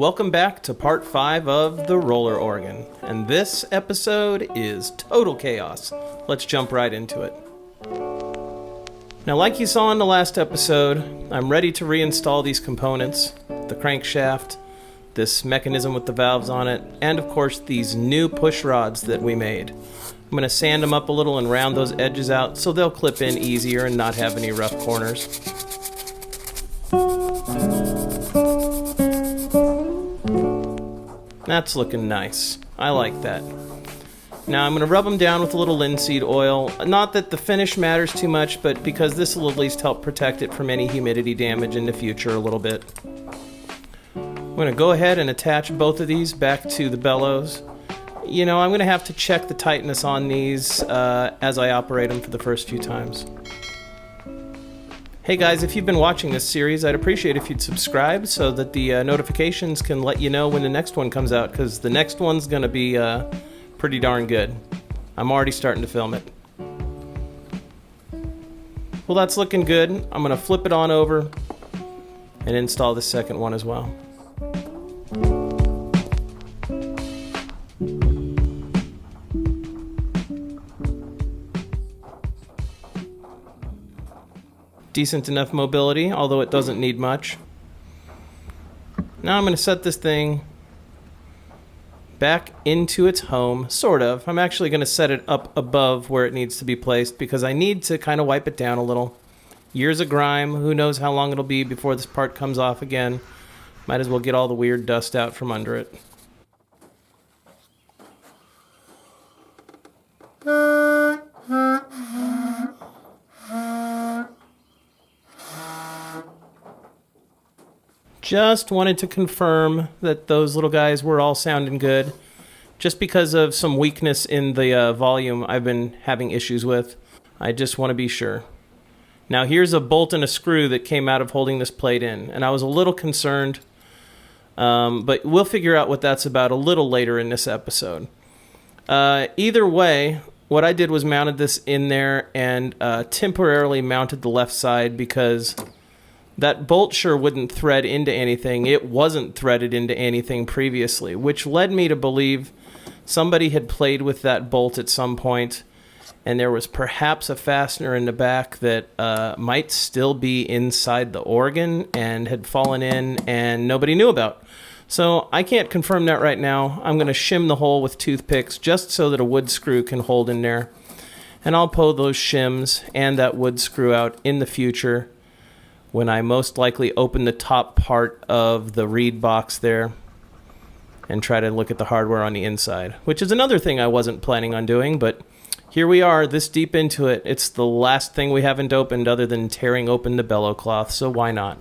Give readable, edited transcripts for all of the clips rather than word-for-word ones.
Welcome back to part 5 of the roller organ, and this episode is total chaos. Let's jump right into it. Now, like you saw in the last episode, I'm ready to reinstall these components, the crankshaft, this mechanism with the valves on it, and of course these new push rods that we made. I'm going to sand them up a little and round those edges out so they'll clip in easier and not have any rough corners. That's looking nice. I like that. Now I'm going to rub them down with a little linseed oil. Not that the finish matters too much, but because this will at least help protect it from any humidity damage in the future a little bit. I'm going to go ahead and attach both of these back to the bellows. You know, I'm going to have to check the tightness on these as I operate them for the first few times. Hey guys, if you've been watching this series, I'd appreciate if you'd subscribe so that the notifications can let you know when the next one comes out, because the next one's going to be pretty darn good. I'm already starting to film it. Well, that's looking good. I'm going to flip it on over and install the second one as well. Decent enough mobility, although it doesn't need much. Now I'm going to set this thing back into its home, sort of. I'm actually going to set it up above where it needs to be placed because I need to kind of wipe it down a little. Years of grime, who knows how long it'll be before this part comes off again. Might as well get all the weird dust out from under it. Just wanted to confirm that those little guys were all sounding good. Just because of some weakness in the volume I've been having issues with. I just want to be sure. Now here's a bolt and a screw that came out of holding this plate in. And I was a little concerned. But we'll figure out what that's about a little later in this episode. Either way, what I did was mounted this in there and temporarily mounted the left side because that bolt sure wouldn't thread into anything. It wasn't threaded into anything previously, which led me to believe somebody had played with that bolt at some point, and there was perhaps a fastener in the back that might still be inside the organ and had fallen in and nobody knew about. So I can't confirm that right now. I'm going to shim the hole with toothpicks just so that a wood screw can hold in there. And I'll pull those shims and that wood screw out in the future when I most likely open the top part of the reed box there and try to look at the hardware on the inside, which is another thing I wasn't planning on doing, but here we are this deep into it. It's the last thing we haven't opened other than tearing open the bellow cloth, so why not?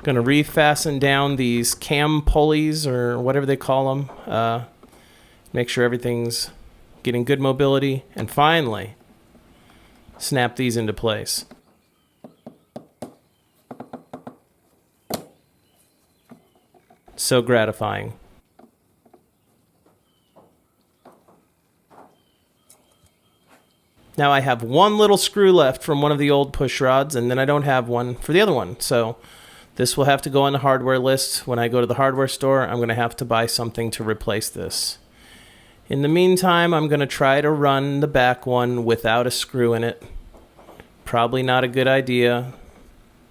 Going to refasten down these cam pulleys or whatever they call them. Make sure everything's getting good mobility, and finally snap these into place. So gratifying. Now I have one little screw left from one of the old push rods, and then I don't have one for the other one. So this will have to go on the hardware list. When I go to the hardware store, I'm going to have to buy something to replace this. In the meantime, I'm going to try to run the back one without a screw in it. Probably not a good idea.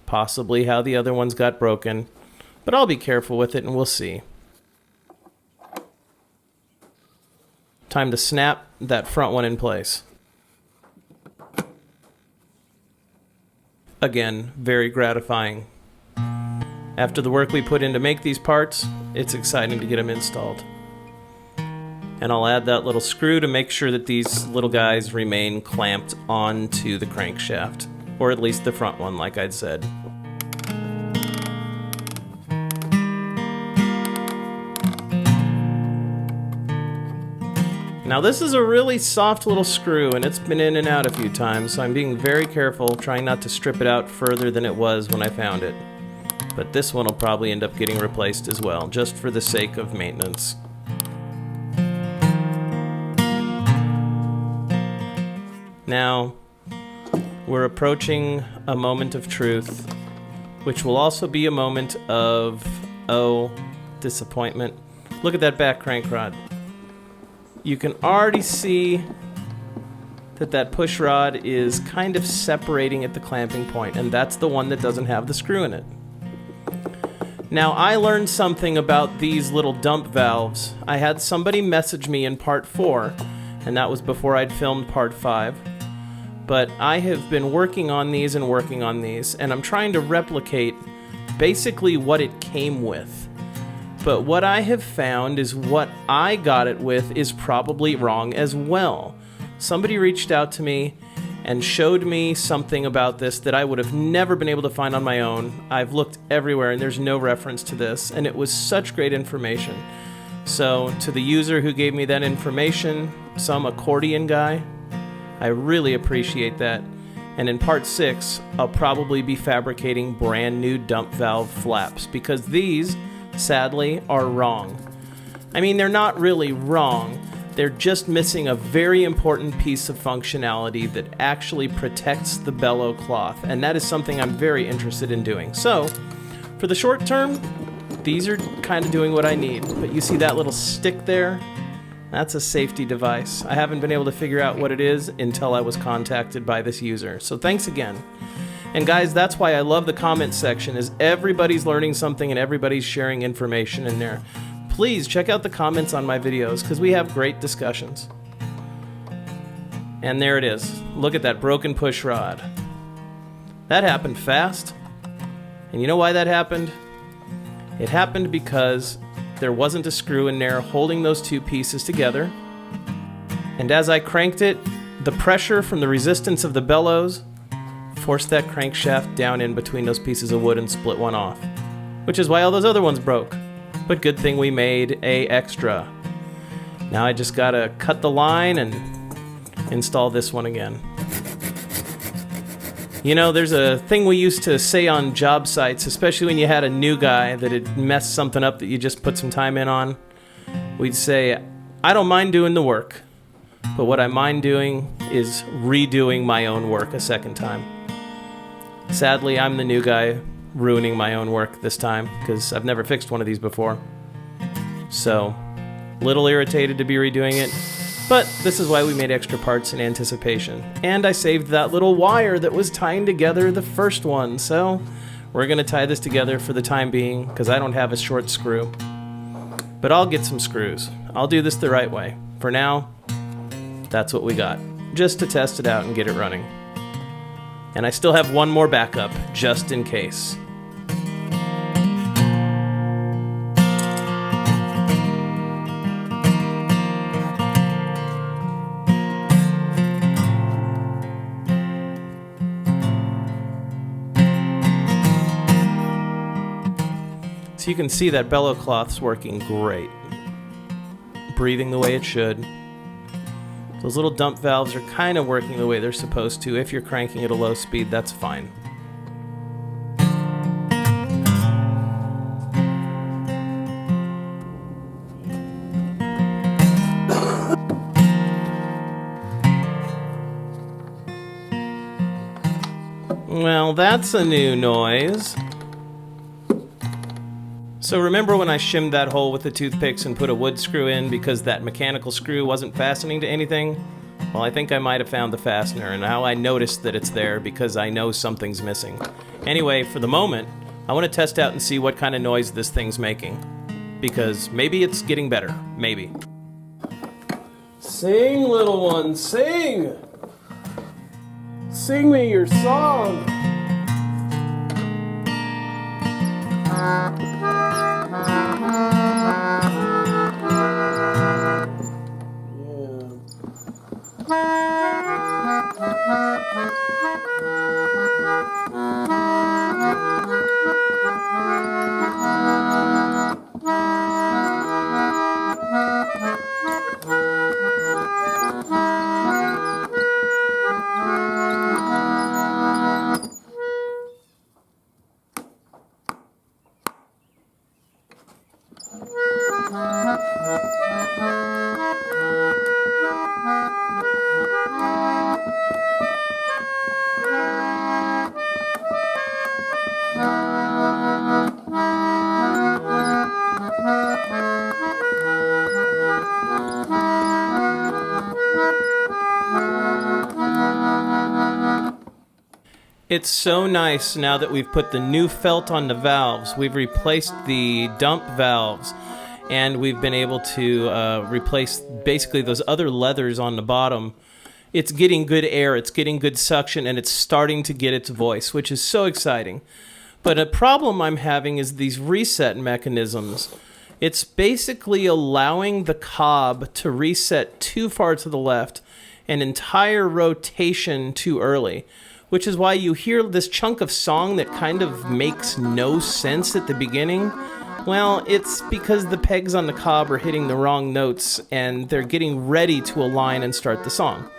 Possibly how the other ones got broken. But I'll be careful with it and we'll see. Time to snap that front one in place. Again, very gratifying. After the work we put in to make these parts, it's exciting to get them installed. And I'll add that little screw to make sure that these little guys remain clamped onto the crankshaft. Or at least the front one, like I'd said. Now this is a really soft little screw and it's been in and out a few times, so I'm being very careful, trying not to strip it out further than it was when I found it. But this one will probably end up getting replaced as well, just for the sake of maintenance. Now, we're approaching a moment of truth, which will also be a moment of Oh, disappointment. Look at that back crank rod. You can already see that push rod is kind of separating at the clamping point, and that's the one that doesn't have the screw in it. Now, I learned something about these little dump valves. I had somebody message me in part 4, and that was before I'd filmed part 5. But I have been working on these, and I'm trying to replicate basically what it came with. But what I have found is what I got it with is probably wrong as well. Somebody reached out to me and showed me something about this that I would have never been able to find on my own. I've looked everywhere and there's no reference to this, and it was such great information. So to the user who gave me that information, some accordion guy, I really appreciate that. And in part 6, I'll probably be fabricating brand new dump valve flaps, because these, sadly, are wrong. I mean, they're not really wrong. They're just missing a very important piece of functionality that actually protects the bellow cloth, and that is something I'm very interested in doing. So, for the short term, these are kind of doing what I need. But you see that little stick there? That's a safety device. I haven't been able to figure out what it is until I was contacted by this user. So thanks again. And guys, that's why I love the comment section, is everybody's learning something and everybody's sharing information in there. Please check out the comments on my videos, because we have great discussions. And there it is. Look at that broken push rod. That happened fast. And you know why that happened? It happened because there wasn't a screw in there holding those two pieces together. And as I cranked it, the pressure from the resistance of the bellows forced that crankshaft down in between those pieces of wood and split one off. Which is why all those other ones broke. But good thing we made a extra. Now I just gotta cut the line and install this one again. You know, there's a thing we used to say on job sites, especially when you had a new guy that had messed something up that you just put some time in on. We'd say, I don't mind doing the work, but what I mind doing is redoing my own work a second time. Sadly, I'm the new guy ruining my own work this time, because I've never fixed one of these before. So, little irritated to be redoing it, but this is why we made extra parts in anticipation. And I saved that little wire that was tying together the first one, so we're gonna tie this together for the time being, because I don't have a short screw. But I'll get some screws. I'll do this the right way. For now, that's what we got, just to test it out and get it running. And I still have one more backup, just in case. So you can see that bellow cloth's working great. Breathing the way it should. Those little dump valves are kind of working the way they're supposed to. If you're cranking at a low speed, that's fine. Well, that's a new noise. So remember when I shimmed that hole with the toothpicks and put a wood screw in because that mechanical screw wasn't fastening to anything? Well, I think I might have found the fastener, and now I noticed that it's there because I know something's missing. Anyway, for the moment, I want to test out and see what kind of noise this thing's making. Because maybe it's getting better. Maybe. Sing, little one, sing! Sing me your song! It's so nice now that we've put the new felt on the valves. We've replaced the dump valves, and we've been able to replace basically those other leathers on the bottom. It's getting good air, it's getting good suction, and it's starting to get its voice, which is so exciting. But a problem I'm having is these reset mechanisms. It's basically allowing the cob to reset too far to the left, an entire rotation too early, which is why you hear this chunk of song that kind of makes no sense at the beginning. Well, it's because the pegs on the cob are hitting the wrong notes and they're getting ready to align and start the song.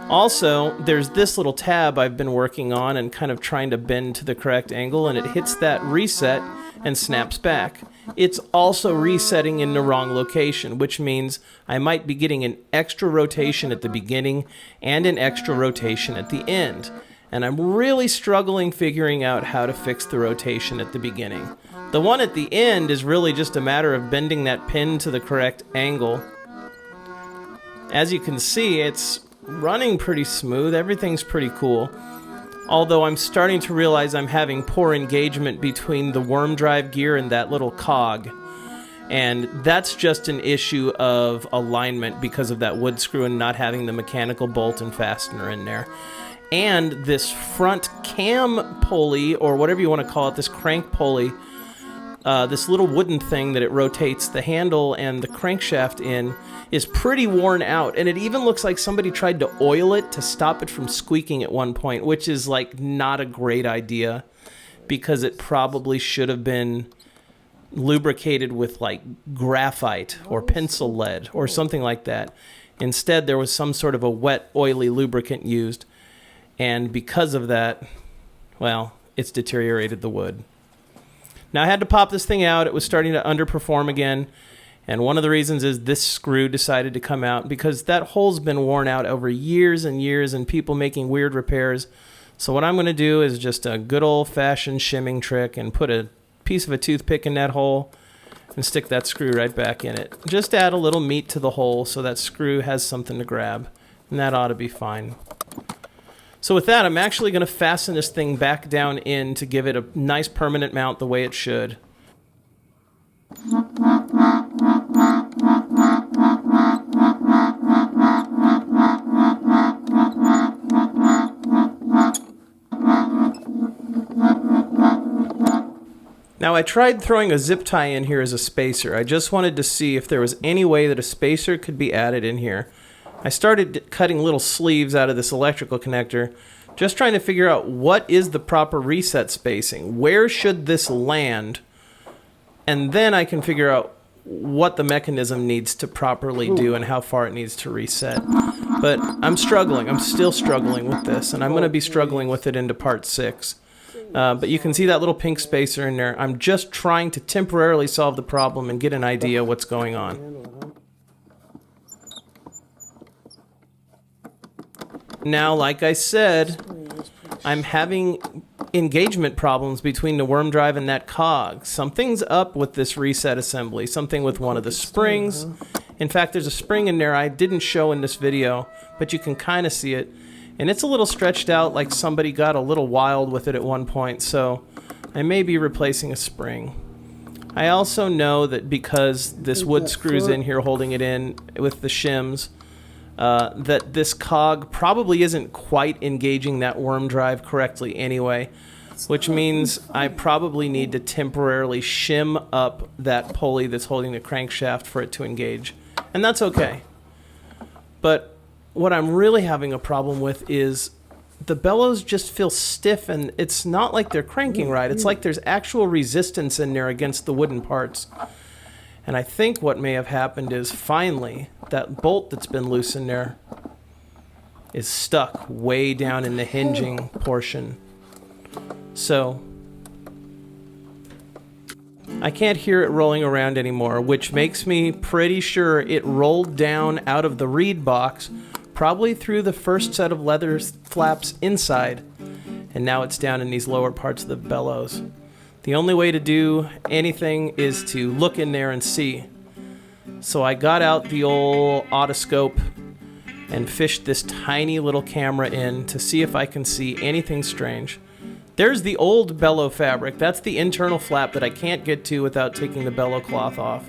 Also, there's this little tab I've been working on and kind of trying to bend to the correct angle, and it hits that reset and snaps back. It's also resetting in the wrong location, which means I might be getting an extra rotation at the beginning and an extra rotation at the end. And I'm really struggling figuring out how to fix the rotation at the beginning. The one at the end is really just a matter of bending that pin to the correct angle. As you can see, it's running pretty smooth. Everything's pretty cool. Although I'm starting to realize I'm having poor engagement between the worm drive gear and that little cog. And that's just an issue of alignment because of that wood screw and not having the mechanical bolt and fastener in there. And this front cam pulley, or whatever you want to call it, this crank pulley, this little wooden thing that it rotates the handle and the crankshaft in, is pretty worn out. And it even looks like somebody tried to oil it to stop it from squeaking at one point, which is like not a great idea because it probably should have been lubricated with like graphite or pencil lead or something like that. Instead, there was some sort of a wet, oily lubricant used. And because of that, well, it's deteriorated the wood. Now, I had to pop this thing out. It was starting to underperform again. And one of the reasons is this screw decided to come out because that hole's been worn out over years and years and people making weird repairs. So what I'm going to do is just a good old-fashioned shimming trick and put a piece of a toothpick in that hole and stick that screw right back in it. Just add a little meat to the hole so that screw has something to grab. And that ought to be fine. So with that, I'm actually going to fasten this thing back down in to give it a nice permanent mount the way it should. Now I tried throwing a zip tie in here as a spacer. I just wanted to see if there was any way that a spacer could be added in here. I started cutting little sleeves out of this electrical connector, just trying to figure out what is the proper reset spacing. Where should this land? And then I can figure out what the mechanism needs to properly do and how far it needs to reset. But I'm struggling. I'm still struggling with this, and I'm going to be struggling with it into part 6. But you can see that little pink spacer in there. I'm just trying to temporarily solve the problem and get an idea what's going on. Now, like I said, I'm having engagement problems between the worm drive and that cog. Something's up with this reset assembly. Something with one of the springs. In fact, there's a spring in there I didn't show in this video, but you can kind of see it. And it's a little stretched out, like somebody got a little wild with it at one point, so I may be replacing a spring. I also know that because this wood screw's in here holding it in with the shims, that this cog probably isn't quite engaging that worm drive correctly anyway, which means I probably need to temporarily shim up that pulley that's holding the crankshaft for it to engage. And that's okay. But what I'm really having a problem with is the bellows just feel stiff, and it's not like they're cranking right. It's like there's actual resistance in there against the wooden parts. And I think what may have happened is finally that bolt that's been loose in there is stuck way down in the hinging portion. So I can't hear it rolling around anymore, which makes me pretty sure it rolled down out of the reed box, probably through the first set of leather flaps inside, and now it's down in these lower parts of the bellows. The only way to do anything is to look in there and see. So I got out the old otoscope and fish this tiny little camera in to see if I can see anything strange. There's the old bellow fabric. That's the internal flap that I can't get to without taking the bellow cloth off.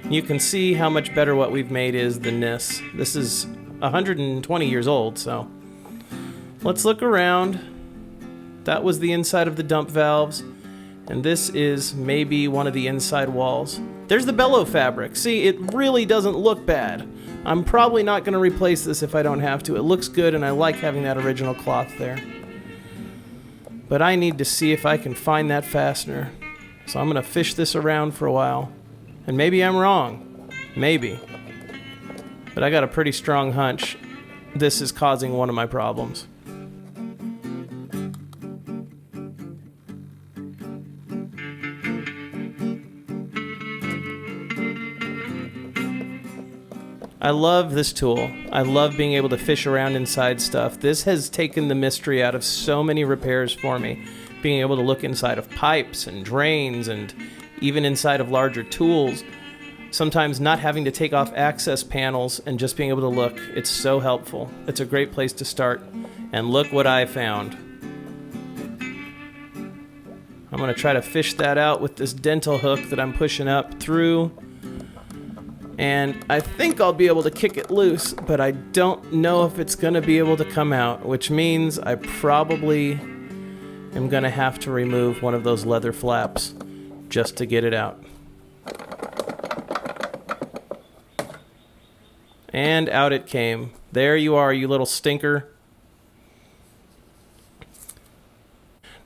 You can see how much better what we've made is than this. This is 120 years old, so let's look around. That was the inside of the dump valves, and this is maybe one of the inside walls. There's the bellow fabric. See, it really doesn't look bad. I'm probably not going to replace this if I don't have to. It looks good, and I like having that original cloth there. But I need to see if I can find that fastener. So I'm going to fish this around for a while. And maybe I'm wrong. Maybe. But I got a pretty strong hunch this is causing one of my problems. I love this tool. I love being able to fish around inside stuff. This has taken the mystery out of so many repairs for me. Being able to look inside of pipes and drains and even inside of larger tools. Sometimes not having to take off access panels and just being able to look. It's so helpful. It's a great place to start. And look what I found. I'm going to try to fish that out with this dental hook that I'm pushing up through. And I think I'll be able to kick it loose, but I don't know if it's going to be able to come out, which means I probably am going to have to remove one of those leather flaps just to get it out. And out it came. There you are, you little stinker.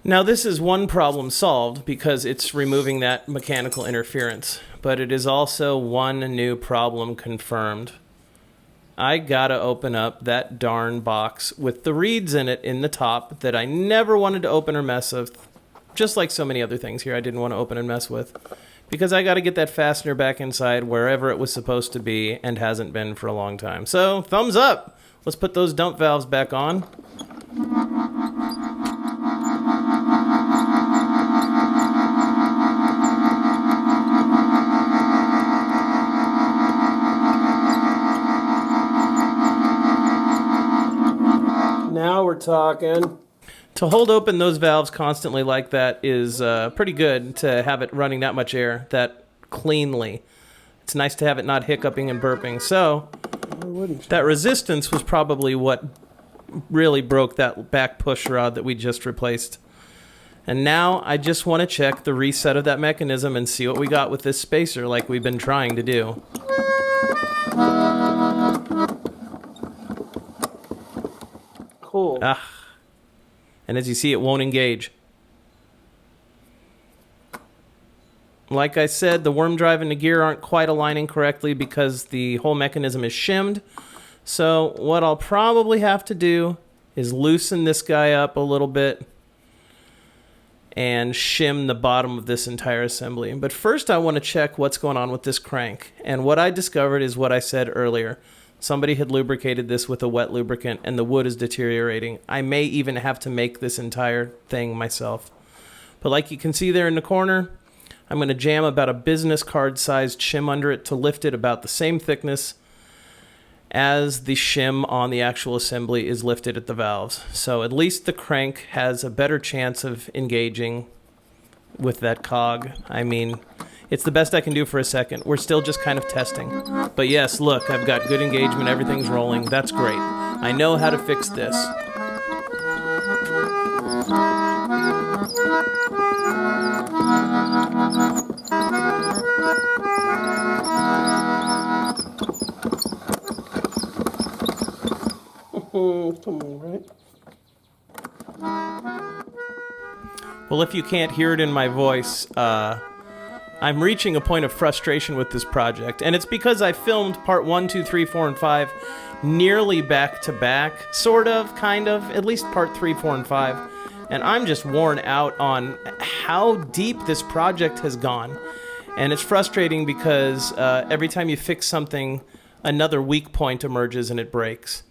Now this is one problem solved because it's removing that mechanical interference, but it is also one new problem confirmed. I gotta open up that darn box with the reeds in it in the top that I never wanted to open or mess with, just like so many other things here I didn't want to open and mess with, because I gotta get that fastener back inside wherever it was supposed to be and hasn't been for a long time. So, thumbs up! Let's put those dump valves back on. Now we're talking. To hold open those valves constantly like that is pretty good to have it running that much air that cleanly. It's nice to have it not hiccuping and burping. So that resistance was probably what really broke that back push rod that we just replaced. And now I just want to check the reset of that mechanism and see what we got with this spacer like we've been trying to do. Cool. And as you see, it won't engage. Like I said, the worm drive and the gear aren't quite aligning correctly because the whole mechanism is shimmed. So what I'll probably have to do is loosen this guy up a little bit and shim the bottom of this entire assembly. But first I want to check what's going on with this crank. And what I discovered is what I said earlier. Somebody had lubricated this with a wet lubricant and the wood is deteriorating. I may even have to make this entire thing myself. But like you can see there in the corner, I'm going to jam about a business card sized shim under it to lift it about the same thickness as the shim on the actual assembly is lifted at the valves. So at least the crank has a better chance of engaging with that cog. I mean, it's the best I can do for a second. We're still just kind of testing. But yes, look, I've got good engagement. Everything's rolling. That's great. I know how to fix this. Come on, right? Well, if you can't hear it in my voice, I'm reaching a point of frustration with this project, and it's because I filmed part 1, 2, 3, 4, and 5 nearly back to back, sort of, kind of, at least part 3, 4, and 5, and I'm just worn out on how deep this project has gone, and it's frustrating because every time you fix something, another weak point emerges and it breaks.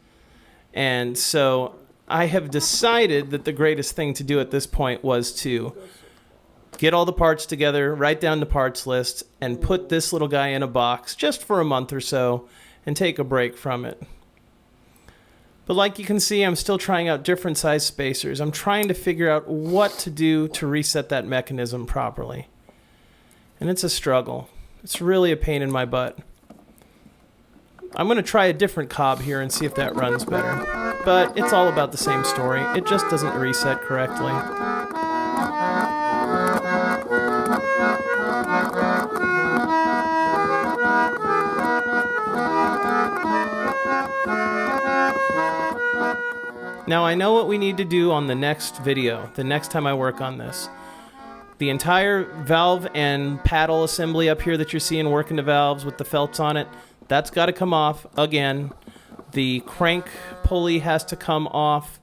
And so I have decided that the greatest thing to do at this point was to get all the parts together, write down the parts list, and put this little guy in a box just for a month or so and take a break from it. But like you can see, I'm still trying out different size spacers. I'm trying to figure out what to do to reset that mechanism properly. And it's a struggle. It's really a pain in my butt. I'm going to try a different cob here and see if that runs better. But it's all about the same story. It just doesn't reset correctly. Now I know what we need to do on the next video, the next time I work on this. The entire valve and paddle assembly up here that you're seeing working the valves with the felts on it, that's got to come off again. The crank pulley has to come off.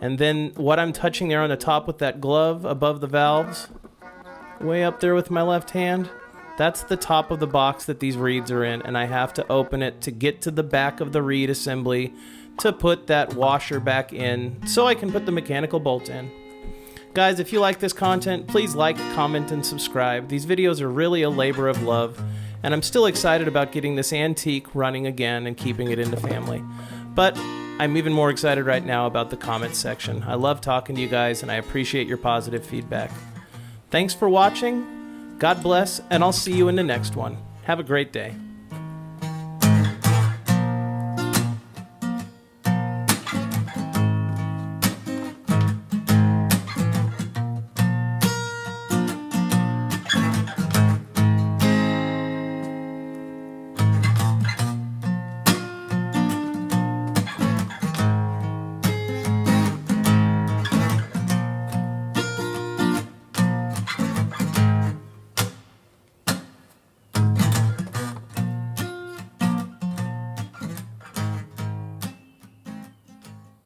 And then what I'm touching there on the top with that glove above the valves, way up there with my left hand, that's the top of the box that these reeds are in. And I have to open it to get to the back of the reed assembly to put that washer back in so I can put the mechanical bolt in. Guys, if you like this content, please like, comment, and subscribe. These videos are really a labor of love. And I'm still excited about getting this antique running again and keeping it in the family. But I'm even more excited right now about the comments section. I love talking to you guys, and I appreciate your positive feedback. Thanks for watching. God bless, and I'll see you in the next one. Have a great day.